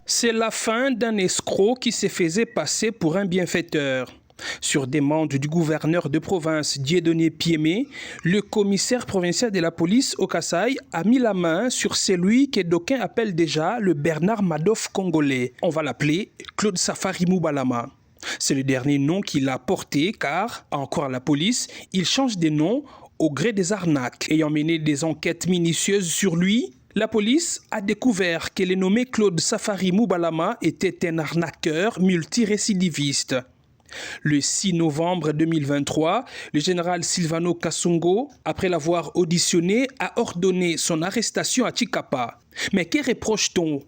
C'est la fin d'un escroc qui se faisait passer pour un bienfaiteur. Sur demande du gouverneur de province Dieudonné Piémé, le commissaire provincial de la police au Kasaï a mis la main sur celui que d'aucuns appellent déjà le Bernard Madoff congolais. On va l'appeler Claude Safari Moubalama. C'est le dernier nom qu'il a porté car, encore à la police, il change de nom au gré des arnaques. Ayant mené des enquêtes minutieuses sur lui, la police a découvert que le nommé Claude Safari Moubalama était un arnaqueur multirécidiviste. Le 6 novembre 2023, le général Silvano Kasongo, après l'avoir auditionné, a ordonné son arrestation à Tshikapa. Mais que reproche-t-on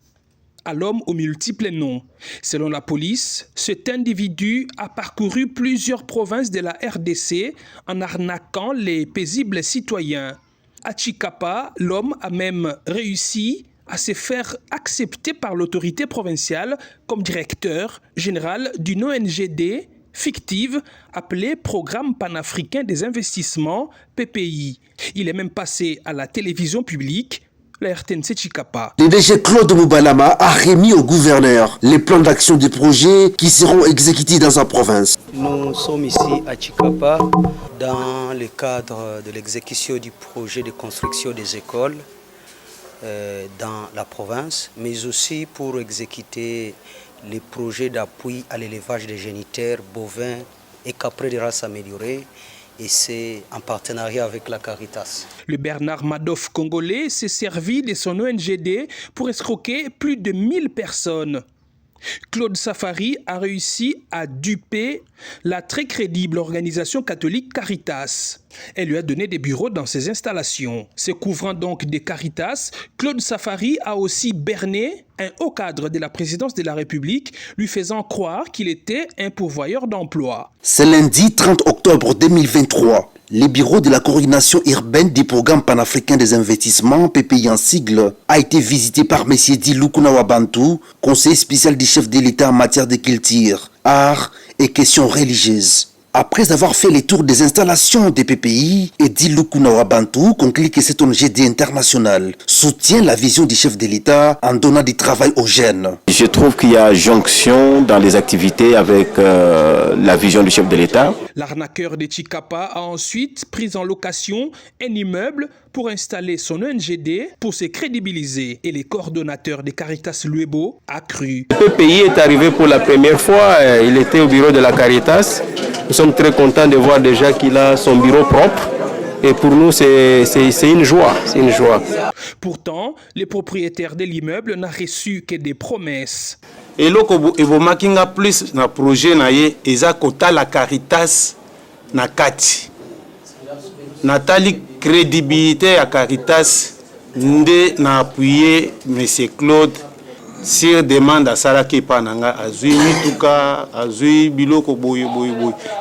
à l'homme aux multiples noms? Selon la police, cet individu a parcouru plusieurs provinces de la RDC en arnaquant les paisibles citoyens. À Tshikapa, l'homme a même réussi à se faire accepter par l'autorité provinciale comme directeur général d'une ONGD fictive appelée Programme panafricain des investissements, PPI. Il est même passé à la télévision publique, la RTNC Tshikapa. Le DG Claude Moubalama a remis au gouverneur les plans d'action des projets qui seront exécutés dans sa province. Nous sommes ici à Tshikapa dans le cadre de l'exécution du projet de construction des écoles dans la province, mais aussi pour exécuter les projets d'appui à l'élevage des génitaires bovins et caprins de race améliorée, et c'est en partenariat avec la Caritas. Le Bernard Madoff congolais s'est servi de son ONGD pour escroquer plus de 1000 personnes. Claude Safari a réussi à duper la très crédible organisation catholique Caritas. Elle lui a donné des bureaux dans ses installations. Se couvrant donc des Caritas, Claude Safari a aussi berné un haut cadre de la présidence de la République, lui faisant croire qu'il était un pourvoyeur d'emploi. Ce lundi 30 octobre 2023, les bureaux de la coordination urbaine du programme panafricain des investissements, PPI en sigle, a été visité par M. Di Lukunawa Bantu, conseiller spécial du chef de l'État en matière de culture, art et questions religieuses. Après avoir fait les tours des installations des PPI, Di Lukunawa Bantu conclut que cet ONGD international soutient la vision du chef de l'État en donnant du travail aux jeunes. Je trouve qu'il y a jonction dans les activités avec la vision du chef de l'État. L'arnaqueur de Tshikapa a ensuite pris en location un immeuble pour installer son ONGD pour se crédibiliser. Et les coordonnateurs de Caritas Luebo a cru. Le PPI est arrivé pour la première fois, il était au bureau de la Caritas. Nous sommes très contents de voir déjà qu'il a son bureau propre. Et pour nous, c'est une joie. Pourtant, les propriétaires de l'immeuble n'ont reçu que des promesses. Et loko evomakinga plus na projet na ye eza kota la Caritas na kati. Natali crédibilité à Caritas nde na appuyer monsieur Claude sur demande à Salaki Pananga azui mituka azui biloko boye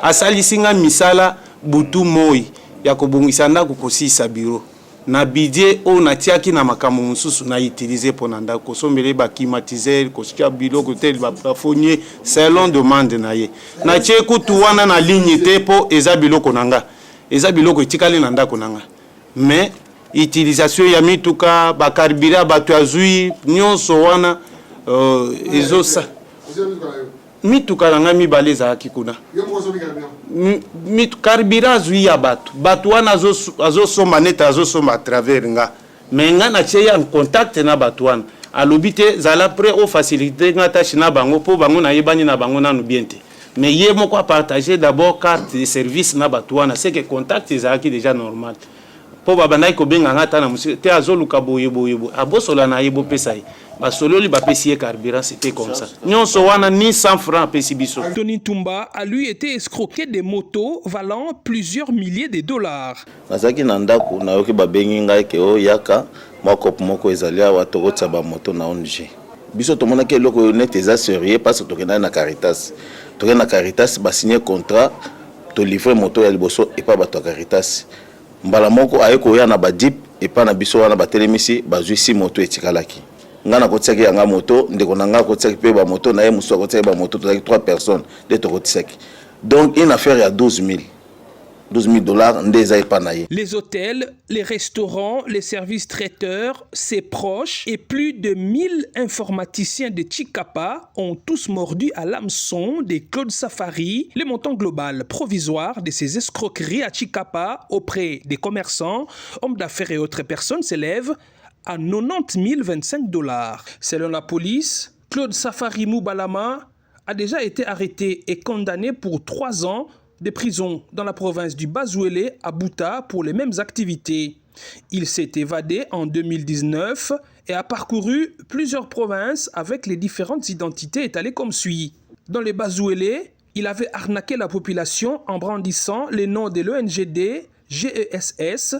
asali singa misala butu moi ya kobongisa ndako kosisa bureau na budget o natiaki na makambo mususu na utiliser pona ndako sombele ba climatiser kosika biloko tel ba plafonnier selon demande na ye na tie kutu wana na ligne te po eza biloko nanga eza biloko etikali na ndako nanga mais utilisation ya mituka ba carburant bato azui nyonso wana ezosa mituka nanga mibale ezalaki kuna carburant azwi ya bato wana azosomba nete azosomba à travers nga mais nga na tie ya contact na bato wana alobi te zala prêt au facilité nga tâche na bango mpo bango nayebani na bango nanu bien te mais ye moko a partager d'abord carte de service na bato wana c'est que contact ezalaki déjà normal po babandaki kobenga nga ta na musika te azoluka boye abosola na ye bopesa ye basololi bapesi ye carburant, c'était comme ça. Nyonso wana ni 100 francs pesi biso. Tony Tumba a lui été escroqué des motos valant plusieurs milliers de dollars. Nazaki na ndako na yoki babengi ngai ke o yaka moko ezali awa tokotsa ba moto na ONG. Biso tomona ke loko net eza sérieux parce que tokenda na Caritas. Tokenda na Caritas ba signer contrat to livrer moto ya liboso et pas bato Caritas. Mbala moko ayeko ya na ba dip et pas na biso wana ba telemisi bazui si moto etikalaki. Ngana kotsaki yanga moto ndeko nanga kotsaki pe ba moto na ye muso kotsaki ba moto tozaki 3 personnes de tokotisaki. Donc une affaire ya 12 000. 12 000 dollars ndeza epanaye. Les hôtels, les restaurants, les services traiteurs, ses proches et plus de 1000 informaticiens de Chikapa ont tous mordu à l'hameçon des Claude Safari. Le montant global provisoire de ces escroqueries à Chikapa auprès des commerçants, hommes d'affaires et autres personnes s'élève à 90 025 dollars. Selon la police, Claude Safari Moubalama a déjà été arrêté et condamné pour 3 ans de prison dans la province du Bazouélé à Bouta pour les mêmes activités. Il s'est évadé en 2019 et a parcouru plusieurs provinces avec les différentes identités étalées comme suit. Dans le Bazouélé, il avait arnaqué la population en brandissant les noms de l'ONGD, GESS,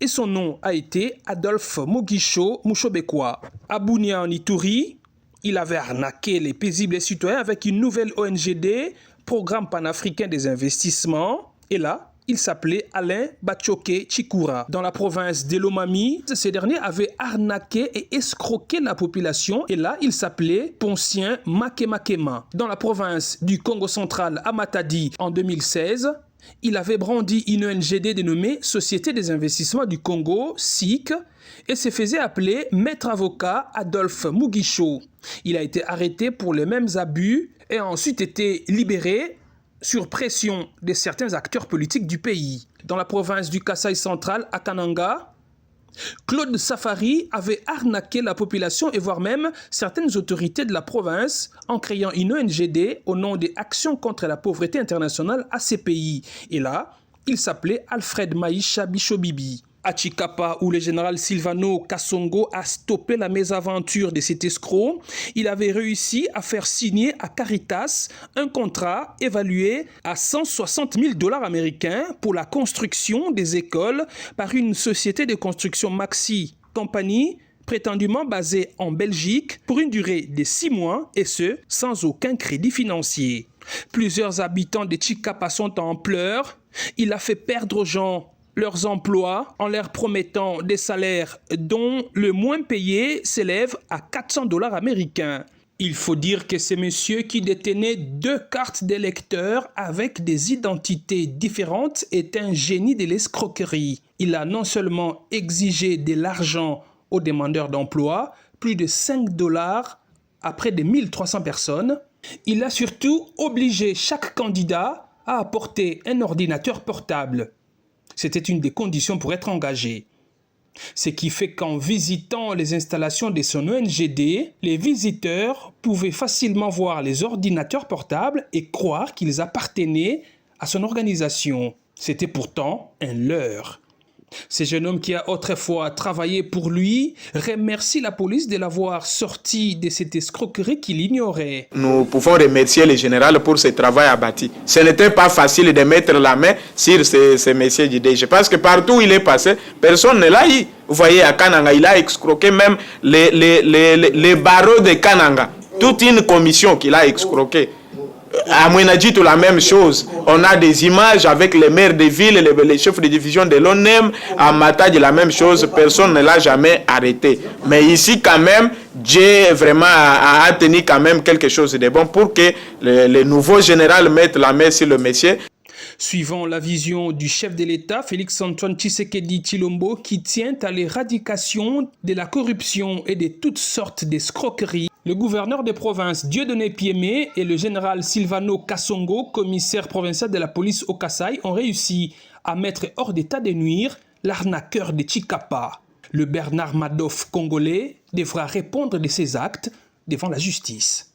et son nom a été Adolphe Moguicho Mouchobekwa. À Bounia en Ituri, il avait arnaqué les paisibles citoyens avec une nouvelle ONGD, Programme panafricain des investissements, et là, il s'appelait Alain Bachoke Chikura. Dans la province de Lomami, ces derniers avaient arnaqué et escroqué la population, et là, il s'appelait Poncien Makemakema. Dans la province du Congo central, à Matadi, en 2016, il avait brandi une ONGD dénommée Société des investissements du Congo, SIC, et se faisait appeler Maître avocat Adolphe Mugicho. Il a été arrêté pour les mêmes abus et a ensuite été libéré sur pression de certains acteurs politiques du pays. Dans la province du Kasaï central, à Kananga, Claude Safari avait arnaqué la population et voire même certaines autorités de la province en créant une ONGD au nom des Actions contre la pauvreté internationale ACPI. Et là, il s'appelait Alfred Maïcha Bishobibi. À Chikapa, où le général Silvano Kasongo a stoppé la mésaventure de cet escroc, il avait réussi à faire signer à Caritas un contrat évalué à 160 000 dollars américains pour la construction des écoles par une société de construction Maxi Compagnie prétendument basée en Belgique pour une durée de 6 mois et ce, sans aucun crédit financier. Plusieurs habitants de Chikapa sont en pleurs. Il a fait perdre aux gens leurs emplois en leur promettant des salaires dont le moins payé s'élève à 400 dollars américains. Il faut dire que ce monsieur qui détenait 2 cartes d'électeurs avec des identités différentes est un génie de l'escroquerie. Il a non seulement exigé de l'argent aux demandeurs d'emploi, plus de 5 dollars à près de 1300 personnes. Il a surtout obligé chaque candidat à apporter un ordinateur portable. C'était une des conditions pour être engagé. Ce qui fait qu'en visitant les installations de son ONGD, les visiteurs pouvaient facilement voir les ordinateurs portables et croire qu'ils appartenaient à son organisation. C'était pourtant un leurre. Ce jeune homme qui a autrefois travaillé pour lui remercie la police de l'avoir sorti de cette escroquerie qu'il ignorait. Nous pouvons remercier le général pour ce travail abattu. Ce n'était pas facile de mettre la main sur ces messieurs d'idées. Je pense que partout où il est passé, personne ne l'a eu. Vous voyez, à Kananga, il a escroqué même les barreaux de Kananga. Toute une commission qu'il a escroqué. À Mouenadji, tout la même chose. On a des images avec les maires des villes, les chefs de division de l'ONEM. À Matadi, la même chose. Personne ne l'a jamais arrêté. Mais ici, quand même, Dieu vraiment a tenu quand même quelque chose de bon pour que le nouveau général mette la main sur le monsieur. Suivant la vision du chef de l'État, Félix-Antoine Tshisekedi Tshilombo, qui tient à l'éradication de la corruption et de toutes sortes d'escroqueries, le gouverneur des provinces Dieudonné Piémé et le général Silvano Kasongo, commissaire provincial de la police au Kasaï, ont réussi à mettre hors d'état de nuire l'arnaqueur de Chikapa. Le Bernard Madoff congolais devra répondre de ses actes devant la justice.